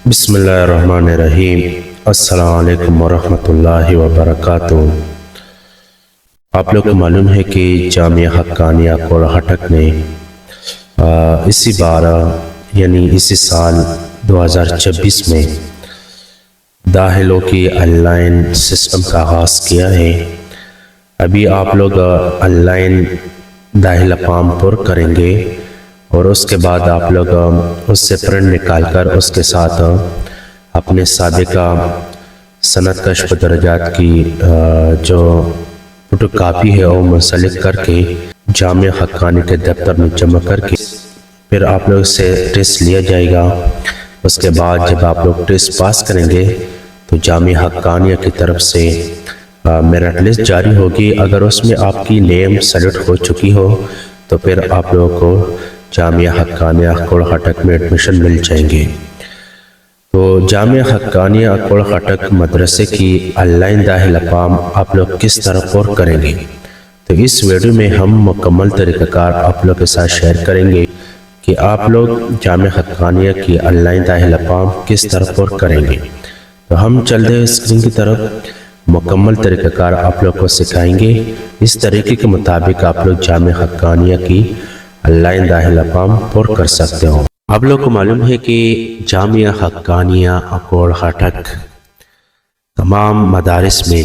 بسم اللہ الرحمن الرحیم۔ السلام علیکم ورحمۃ اللہ وبرکاتہ۔ آپ لوگ کو معلوم ہے کہ جامعہ حقانیہ کوڑاہٹک نے اسی بار یعنی اسی سال 2026 میں داخلوں کی آن لائن سسٹم کا آغاز کیا ہے۔ ابھی آپ لوگ آن لائن داخلہ فارم پر کریں گے اور اس کے بعد آپ لوگ اس سے پرنٹ نکال کر اس کے ساتھ اپنے سابقہ سند کشف درجات کی جو فوٹو کاپی ہے وہ منسلک کر کے جامعہ حقانیہ کے دفتر میں جمع کر کے پھر آپ لوگ سے ٹیسٹ لیا جائے گا۔ اس کے بعد جب آپ لوگ ٹیسٹ پاس کریں گے تو جامعہ حقانیہ کی طرف سے میرٹ لسٹ جاری ہوگی۔ اگر اس میں آپ کی نیم سلیکٹ ہو چکی ہو تو پھر آپ لوگوں کو جامعہ حقانیہ کوڑاہٹک میں ایڈمیشن مل جائیں گے۔ تو جامعہ حقانیہ کوڑاہٹک مدرسے کی آن لائن داخلہ فارم آپ لوگ کس طرح پر کریں گے، تو اس ویڈیو میں ہم مکمل طریقہ کار آپ لوگ کے ساتھ شیئر کریں گے کہ آپ لوگ جامعہ حقانیہ کی آن لائن داخلہ فارم کس طرح پر کریں گے۔ تو ہم چلتے ہیں اسکرین کی طرف، مکمل طریقہ کار آپ لوگ کو سکھائیں گے۔ اس طریقے کے مطابق آپ لوگ جامعہ حقانیہ کی آن لائن داخلہ فارم پر کر سکتے ہو۔ آپ لوگ کو معلوم ہے کہ جامعہ حقانیہ کوڑاہٹک تمام مدارس میں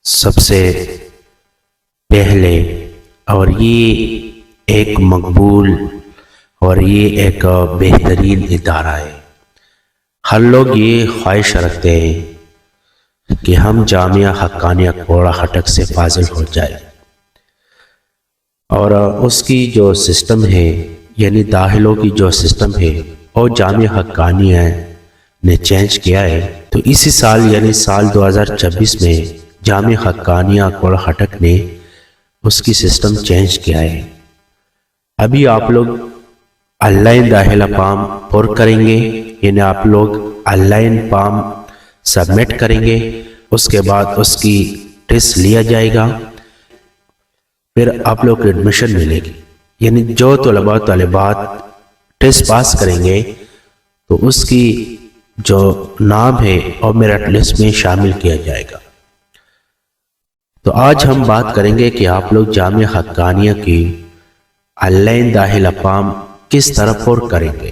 سب سے پہلے اور یہ ایک مقبول اور یہ ایک بہترین ادارہ ہے۔ ہر لوگ یہ خواہش رکھتے ہیں کہ ہم جامعہ حقانیہ کوڑاہٹک سے فاضل ہو جائے، اور اس کی جو سسٹم ہے یعنی داخلوں کی جو سسٹم ہے وہ جامعہ حقانیہ نے چینج کیا ہے۔ تو اسی سال یعنی سال 2026 میں جامعہ حقانیہ کوڑاہٹک نے اس کی سسٹم چینج کیا ہے۔ ابھی آپ لوگ آن لائن داخلہ فارم پر کریں گے، یعنی آپ لوگ آن لائن فارم سبمٹ کریں گے، اس کے بعد اس کی ٹیسٹ لیا جائے گا، پھر آپ لوگ کو ایڈمیشن ملے گی۔ یعنی جو طلباء طالبات ٹیسٹ پاس کریں گے تو اس کی جو نام ہے وہ میرٹ لسٹ میں شامل کیا جائے گا۔ تو آج ہم بات کریں گے کہ آپ لوگ جامعہ حقانیہ کی آن لائن داخلہ فارم کس طرح پر کریں گے،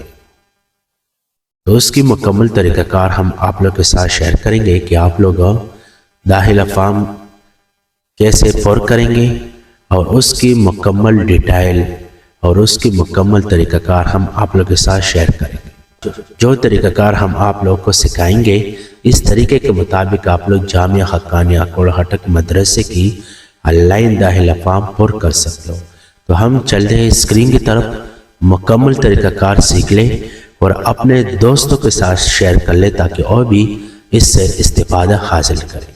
تو اس کی مکمل طریقہ کار ہم آپ لوگ کے ساتھ شیئر کریں گے کہ آپ لوگ داخلہ فارم کیسے پر کریں گے، اور اس کی مکمل ڈیٹیل اور اس کی مکمل طریقہ کار ہم آپ لوگ کے ساتھ شیئر کریں گے۔ جو طریقہ کار ہم آپ لوگ کو سکھائیں گے اس طریقے کے مطابق آپ لوگ جامعہ حقانیہ کوڑاہٹک مدرسے کی آن لائن داخلہ فارم پر کر سکتے ہو۔ تو ہم چلتے ہیں اسکرین کی طرف، مکمل طریقہ کار سیکھ لیں اور اپنے دوستوں کے ساتھ شیئر کر لیں تاکہ اور بھی اس سے استفادہ حاصل کریں۔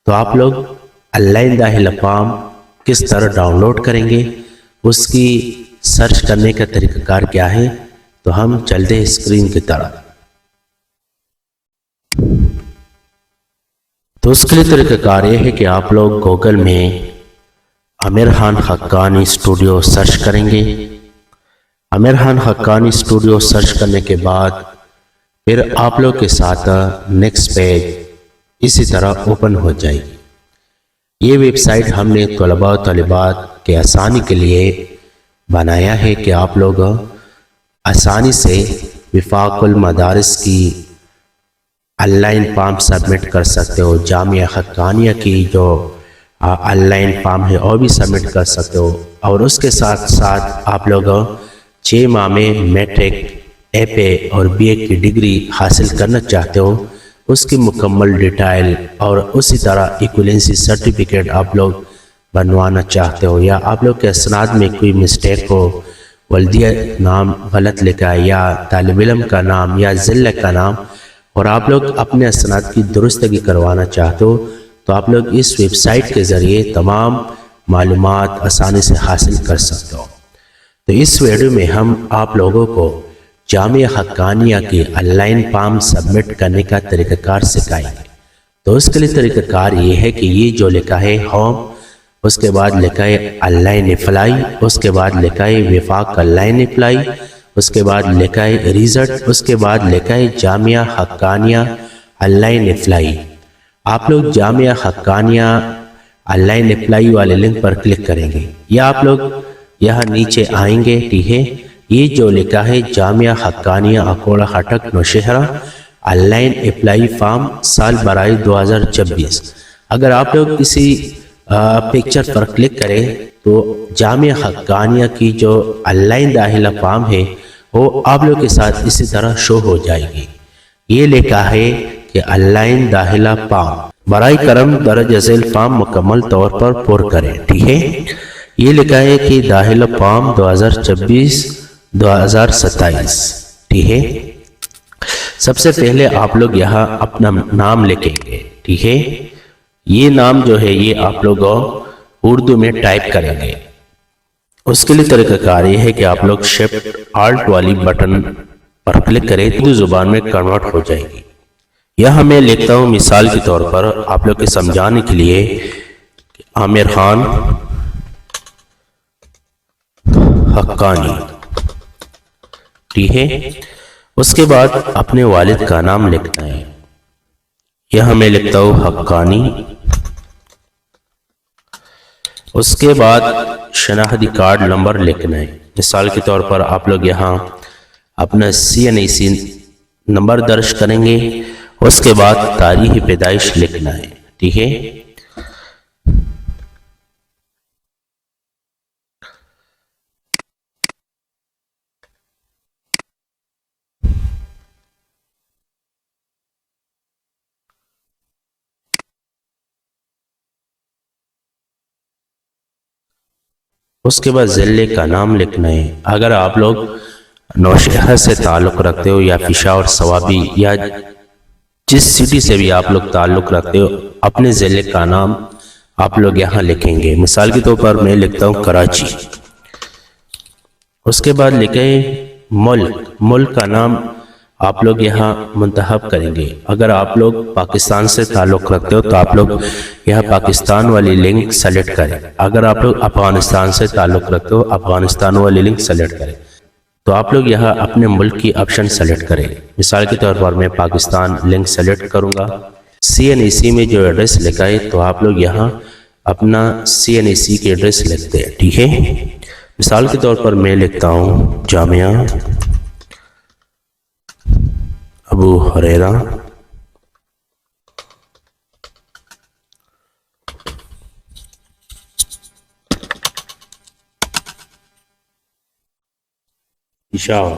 تو آپ لوگ آن لائن داخلہ فارم کس طرح ڈاؤن لوڈ کریں گے، اس کی سرچ کرنے کا طریقہ کار کیا ہے، تو ہم چلتے ہیں اسکرین کی طرف۔ تو اس کے لیے طریقہ کار یہ ہے کہ آپ لوگ گوگل میں عامر خان حقانی اسٹوڈیو سرچ کریں گے۔ عامر خان حقانی اسٹوڈیو سرچ کرنے کے بعد پھر آپ لوگ کے ساتھ نیکسٹ پیج اسی طرح اوپن ہو جائے گی۔ یہ ویب سائٹ ہم نے طلباء و طالبات کے آسانی کے لیے بنایا ہے کہ آپ لوگ آسانی سے وفاق المدارس کی آن لائن فارم سبمٹ کر سکتے ہو، جامعہ حقانیہ کی جو آن لائن فارم ہے وہ بھی سبمٹ کر سکتے ہو، اور اس کے ساتھ ساتھ آپ لوگ 6 ماہ میں میٹرک، ایف اے اور بی اے کی ڈگری حاصل کرنا چاہتے ہو، اس کی مکمل ڈیٹیل اور اسی طرح ایکویلنسی سرٹیفکیٹ آپ لوگ بنوانا چاہتے ہو، یا آپ لوگ کے اسناد میں کوئی مسٹیک ہو، والدیہ نام غلط لکھا ہے یا طالب علم کا نام یا ضلع کا نام، اور آپ لوگ اپنے اسناد کی درستگی کروانا چاہتے ہو، تو آپ لوگ اس ویب سائٹ کے ذریعے تمام معلومات آسانی سے حاصل کر سکتے ہو۔ تو اس ویڈیو میں ہم آپ لوگوں کو جامعہ حقانیہ کی آن لائن فارم سبمٹ کرنے کا طریقہ کار سکھائیں گے۔ تو اس کے لیے طریقہ کار یہ ہے کہ یہ جو لکھا ہے ہوم، اس کے بعد لکھا ہے آن لائن اپلائی، اس کے بعد لکھا ہے وفاق آن لائن اپلائی، اس کے بعد لکھا ہے ریزلٹ، اس کے بعد لکھا ہے Jamia Haqqania on line apply. آپ لوگ جامعہ حقانیہ آن لائن اپلائی والے لنک پر کلک کریں گے یا آپ لوگ یہاں نیچے آئیں گے، ٹھیک ہے۔ یہ جو لکھا ہے Jamia Haqqania Akora Khattak Nowshera online apply form سال برائے 2026، اگر آپ لوگ کسی پکچر پر کلک کریں تو جامعہ حقانیہ کی جو آن لائن داخلہ فارم ہے وہ آپ لوگ کے ساتھ اسی طرح شو ہو جائے گی۔ یہ لکھا ہے کہ آن لائن داخلہ فارم برائے کرم درج ذیل فارم مکمل طور پر پر کریں، ٹھیک ہے۔ یہ لکھا ہے کہ داخلہ فارم 2026-2027، ٹھیک ہے۔ سب سے پہلے آپ لوگ یہاں اپنا نام لکھیں گے، ٹھیک ہے۔ یہ نام جو ہے یہ آپ لوگ اردو میں ٹائپ کریں گے۔ اس کے لیے طریقہ کار یہ ہے کہ آپ لوگ شفٹ آلٹ والی بٹن پر کلک کریں، اردو زبان میں کنورٹ ہو جائے گی۔ یہاں میں لکھتا ہوں مثال کے طور پر آپ لوگ کے سمجھانے کے لیے عامر خان حقانی، ٹھیک ہے۔ اس کے بعد اپنے والد کا نام لکھنا ہے، یہاں میں لکھتا ہوں حقانی۔ اس کے بعد شناختی کارڈ نمبر لکھنا ہے، مثال کے طور پر آپ لوگ یہاں اپنا CNAC نمبر درج کریں گے۔ اس کے بعد تاریخ پیدائش لکھنا ہے، ٹھیک ہے۔ اس کے بعد ضلع کا نام لکھنا ہے، اگر آپ لوگ نوشہرہ سے تعلق رکھتے ہو یا پشاور صوابی یا جس سٹی سے بھی آپ لوگ تعلق رکھتے ہو اپنے ضلع کا نام آپ لوگ یہاں لکھیں گے۔ مثال کے طور پر میں لکھتا ہوں کراچی۔ اس کے بعد لکھیں ملک کا نام آپ لوگ یہاں منتخب کریں گے۔ اگر آپ لوگ پاکستان سے تعلق رکھتے ہو تو آپ لوگ یہاں پاکستان والی لنک سلیکٹ کریں، اگر آپ لوگ افغانستان سے تعلق رکھتے ہو افغانستان والی لنک سلیکٹ کریں، تو آپ لوگ یہاں اپنے ملک کی آپشن سلیکٹ کریں۔ مثال کے طور پر میں پاکستان لنک سلیکٹ کروں گا۔ CNAC میں جو ایڈریس لکھا ہے تو آپ لوگ یہاں اپنا CNAC کی ایڈریس لکھتے ہیں، ٹھیک ہے۔ مثال کے طور پر میں لکھتا ہوں جامعہ ابو ہریرہ پشاور۔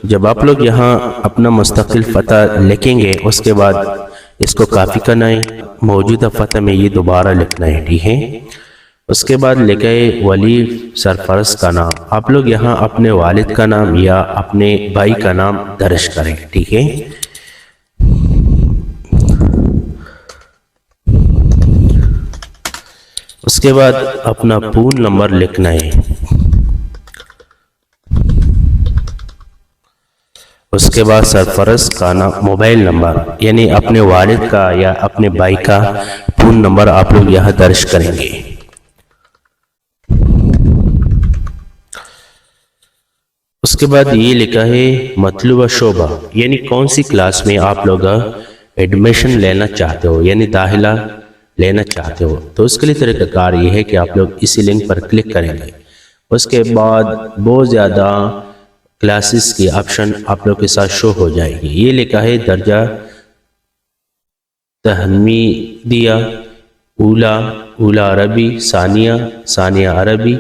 جب آپ لوگ یہاں اپنا مستقل فتح لکھیں گے اس کے بعد اس کو کاپی کرنا ہے، موجودہ فتح میں یہ دوبارہ لکھنا ہے، ٹھیک ہے۔ اس کے بعد لکھے ولی سرفرست کا نام، آپ لوگ یہاں اپنے والد کا نام یا اپنے بھائی کا نام درج کریں، ٹھیک ہے۔ اس کے بعد اپنا فون نمبر لکھنا ہے، اس کے بعد سرفرست کا موبائل نمبر یعنی اپنے والد کا یا اپنے بھائی کا فون نمبر آپ لوگ یہاں درج کریں گے۔ اس کے بعد یہ لکھا ہے مطلوبہ شعبہ یعنی کون سی کلاس میں آپ لوگ ایڈمیشن لینا چاہتے ہو یعنی داخلہ لینا چاہتے ہو، تو اس کے لیے طریقہ کار یہ ہے کہ آپ لوگ اسی لنک پر کلک کریں گے۔ اس کے بعد بہت زیادہ کلاسز کی آپشن آپ لوگ کے ساتھ شو ہو جائے گی۔ یہ لکھا ہے درجہ تحمیدیہ، اولا عربی، ثانیہ عربی،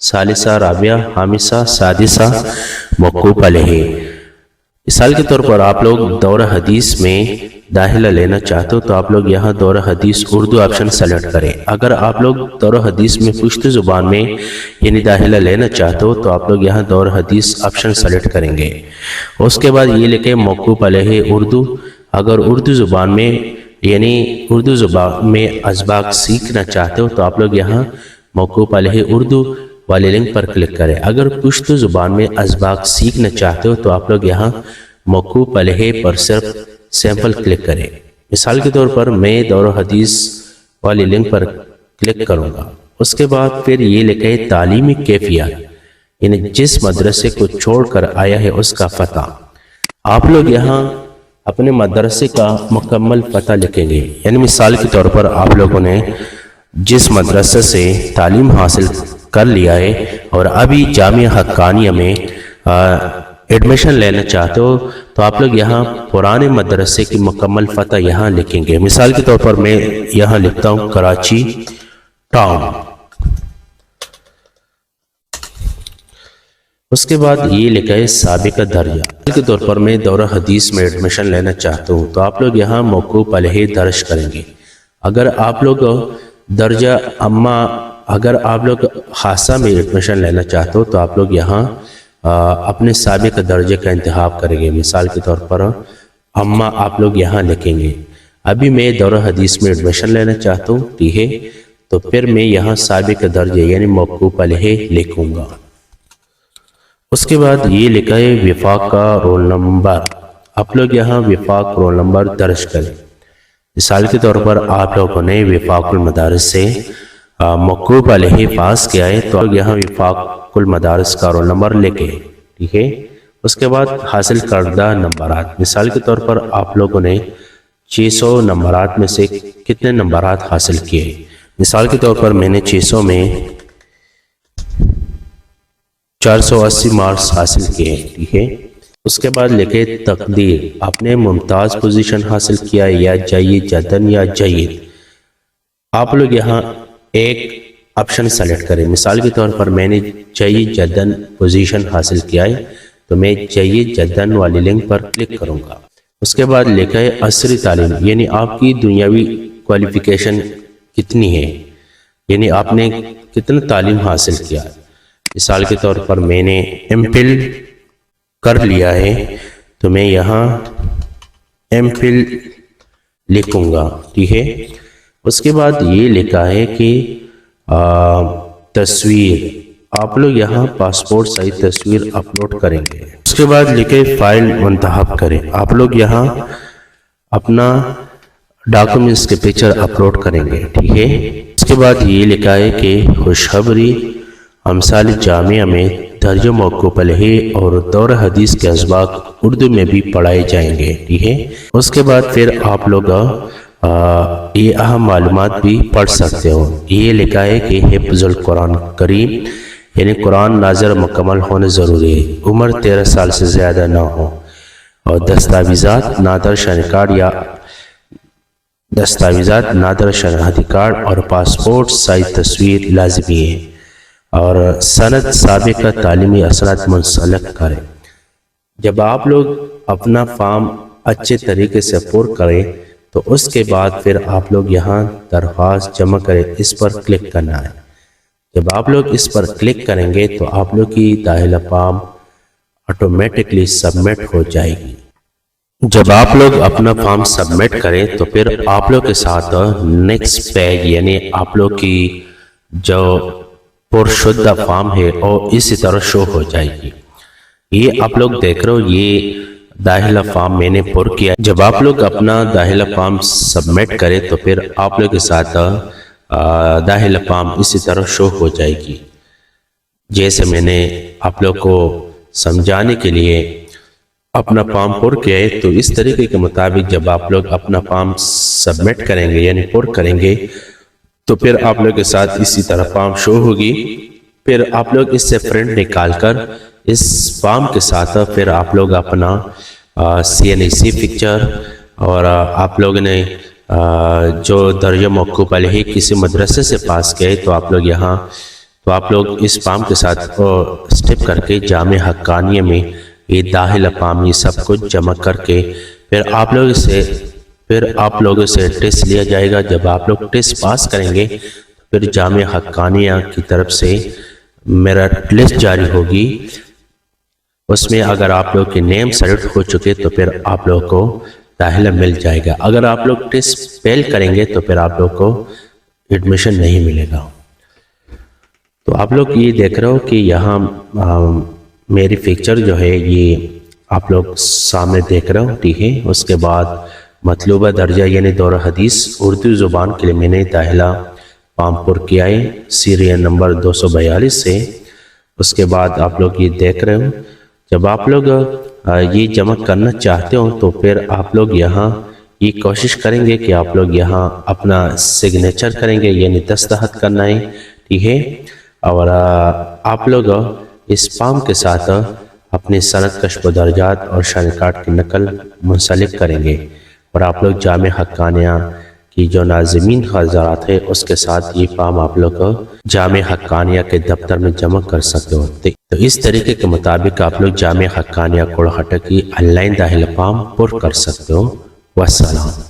ثالثہ رابعہ، خامسہ سادسہ موقوف علیہ۔ مثال کے طور پر آپ لوگ دورہ حدیث میں داخلہ لینا چاہتے ہو تو آپ لوگ یہاں دورہ حدیث اردو آپشن سلیکٹ کریں۔ اگر آپ لوگ دورہ حدیث میں پشتو زبان میں یعنی داخلہ لینا چاہتے ہو تو آپ لوگ یہاں دورہ حدیث آپشن سلیکٹ کریں گے۔ اس کے بعد یہ لکھیں موقوف علیہ اردو، اگر اردو زبان میں یعنی اردو زبان میں اسباق سیکھنا چاہتے ہو تو آپ لوگ یہاں موقوف علیہ اردو والے لنک پر کلک کریں۔ اگر پشتو زبان میں اسباق سیکھنا چاہتے ہو تو آپ لوگ یہاں موقوف علیہ پر صرف سیمپل کلک کریں۔ مثال کے طور پر میں دور و حدیث والی لنک پر کلک کروں گا، اس کے بعد پھر یہ لکھے تعلیمی کیفیت، یعنی جس مدرسے کو چھوڑ کر آیا ہے اس کا فتح۔ آپ لوگ یہاں اپنے مدرسے کا مکمل فتح لکھیں گے، یعنی مثال کے طور پر آپ لوگوں نے جس مدرسے سے تعلیم حاصل کر لیا ہے اور ابھی جامعہ حقانیہ میں ایڈمیشن لینا چاہتے ہو تو آپ لوگ یہاں پرانے مدرسے کی مکمل فتح یہاں لکھیں گے۔ مثال کے طور پر میں یہاں لکھتا ہوں کراچی ٹاؤن، اس کے بعد یہ لکھا ہے سابقہ درجہ۔ مثال کے طور پر میں دورہ حدیث میں ایڈمیشن لینا چاہتا ہوں تو آپ لوگ یہاں موقوف علیہ درج کریں گے۔ اگر آپ لوگ درجہ اگر آپ لوگ خاصہ میں ایڈمیشن لینا چاہتے ہو تو آپ لوگ یہاں اپنے سابقہ درجے کا انتخاب کریں گے۔ مثال کے طور پر آپ لوگ یہاں لکھیں گے۔ ابھی میں دورہ حدیث میں ایڈمیشن لینا چاہتا ہوں، ٹھیک ہے، تو پھر میں یہاں سابقہ درجے یعنی موقوف علیہ لکھوں گا۔ اس کے بعد یہ لکھا ہے وفاق کا رول نمبر، آپ لوگ یہاں وفاق رول نمبر درج کریں۔ مثال کے طور پر آپ لوگوں نے وفاق المدارس سے موقوف علیہ پاس کیا ہے تو یہاں وفاق المدارس کا رول نمبر لکھیں، ٹھیک ہے۔ اس کے بعد حاصل کردہ نمبرات، مثال کے طور پر آپ لوگوں نے 600 نمبرات میں سے کتنے نمبرات حاصل کیے۔ مثال کے طور پر میں نے 600 میں 480 مارکس حاصل کیے، ٹھیک ہے۔ اس کے بعد لکھے تقدیر، آپ نے ممتاز پوزیشن حاصل کیا یا جید جدن یا جید۔ آپ لوگ یہاں ایک آپشن سلیکٹ کریں۔ مثال کے طور پر میں نے جید جدن پوزیشن حاصل کیا ہے تو میں جید جدن والی لنک پر کلک کروں گا۔ اس کے بعد لکھا ہے عصری تعلیم، یعنی آپ کی دنیاوی کوالیفیکیشن کتنی ہے، یعنی آپ نے کتنا تعلیم حاصل کیا۔ مثال کے طور پر میں نے ایم فل کر لیا ہے تو میں یہاں ایم فل لکھوں گا، ٹھیک ہے۔ اس کے بعد یہ لکھا ہے کہ تصویر، آپ لوگ یہاں پاسپورٹ سائز تصویر اپلوڈ کریں گے۔ اس کے بعد لکھے فائل منتخب کریں، آپ لوگ یہاں اپنا ڈاکومنٹس کے پکچر اپلوڈ کریں گے، ٹھیک ہے۔ اس کے بعد یہ لکھا ہے کہ خوشخبری امثال جامعہ میں درجہ موقوف علیہ اور دور حدیث کے اسباق اردو میں بھی پڑھائے جائیں گے، ٹھیک ہے۔ اس کے بعد پھر آپ لوگ یہ اہم معلومات بھی پڑھ سکتے ہو۔ یہ لکھا ہے کہ حفظ القرآن کریم، یعنی قرآن ناظر مکمل ہونے ضروری ہے، عمر 13 سال سے زیادہ نہ ہو، اور دستاویزات نادر شناختی یا دستاویزات نادر شناختی کارڈ اور پاسپورٹ سائز تصویر لازمی ہے، اور سند سابقہ تعلیمی اسناد منسلک کریں۔ جب آپ لوگ اپنا فارم اچھے طریقے سے پر کریں تو اس کے بعد پھر آپ لوگ یہاں درخواست جمع کریں، اس پر کلک کرنا ہے۔ جب آپ لوگ اس پر کلک کریں گے تو آپ لوگ کی داخلہ فارم آٹومیٹکلی سبمٹ ہو جائے گی۔ جب آپ لوگ اپنا فارم سبمٹ کریں تو پھر آپ لوگ کے ساتھ نیکسٹ پیج، یعنی آپ لوگ کی جو پرشدہ فارم ہے اور اسی طرح شو ہو جائے گی۔ یہ آپ لوگ دیکھ رہے ہو، یہ داخلہ فارم میں نے پر کیا۔ جب آپ لوگ اپنا داخلہ فارم سبمٹ کریں تو پھر آپ لوگ کے ساتھ داخلہ فارم اسی طرح شو ہو جائے گی۔ جیسے میں نے آپ لوگ کو سمجھانے کے لیے اپنا فارم پر کیا ہے تو اس طریقے کے مطابق جب آپ لوگ اپنا فارم سبمٹ کریں گے یعنی پر کریں گے تو پھر آپ لوگ کے ساتھ اسی طرح فارم شو ہوگی۔ پھر آپ لوگ اس سے پرنٹ نکال کر اس فارم کے ساتھ پھر آپ لوگ اپنا CNC پکچر اور آپ لوگ نے جو درجہ موقوف علیہ کسی مدرسے سے پاس کیا ہے تو آپ لوگ یہاں تو آپ لوگ اس فارم کے ساتھ سٹیپ کر کے جامعہ حقانیہ میں یہ داخلہ فارم یہ سب کچھ جمع کر کے پھر آپ لوگوں سے ٹیسٹ لیا جائے گا۔ جب آپ لوگ ٹیسٹ پاس کریں گے پھر جامعہ حقانیہ کی طرف سے میرٹ لسٹ جاری ہوگی، اس میں اگر آپ لوگ کے نیم سلیکٹ ہو چکے تو پھر آپ لوگ کو داخلہ مل جائے گا۔ اگر آپ لوگ ٹیسٹ فیل کریں گے تو پھر آپ لوگ کو ایڈمیشن نہیں ملے گا۔ تو آپ لوگ یہ دیکھ رہے ہو کہ یہاں میری پکچر جو ہے یہ آپ لوگ سامنے دیکھ رہے ہو، ٹھیک ہے۔ اس کے بعد مطلوبہ درجہ یعنی دور حدیث اردو زبان کے لیے میں نے داخلہ فارم پر کیا ہے سیریل نمبر 242 سے۔ اس کے بعد آپ لوگ یہ دیکھ رہے ہو، جب آپ لوگ یہ جمع کرنا چاہتے ہو تو پھر آپ لوگ یہاں یہ کوشش کریں گے کہ آپ لوگ یہاں اپنا سگنیچر کریں گے، یعنی دستخط کرنا ہے، ٹھیک ہے۔ اور آپ لوگ اس فارم کے ساتھ اپنی سند کشف و درجات اور شان کارڈ کی نقل منسلک کریں گے، اور آپ لوگ جامع حقانیہ کی جو ناظمین حضرات ہے اس کے ساتھ یہ فارم آپ لوگ جامع حقانیہ کے دفتر میں جمع کر سکتے ہو۔ تو اس طریقے کے مطابق آپ لوگ جامع حقانیہ کوڑ ہٹک کی آن لائن داخلہ فارم پر کر سکتے ہو۔ والسلام۔